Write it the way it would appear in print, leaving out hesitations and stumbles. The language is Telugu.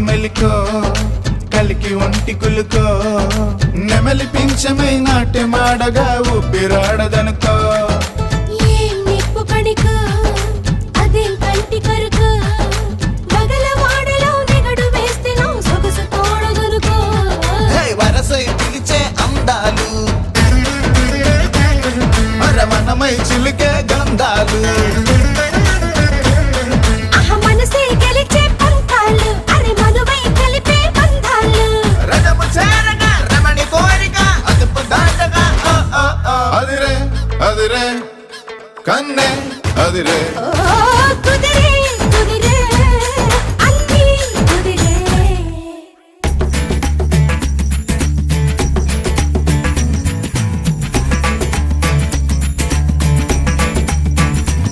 మెలికో కలికి ఒంటి కులుకో నెమలి పింఛమై నాట్యమాడగా ఊపిరాడదనుకో పిలిచే అందాలు మనమై చిలికే గంధాలు అదిరే కన్నే అదిరే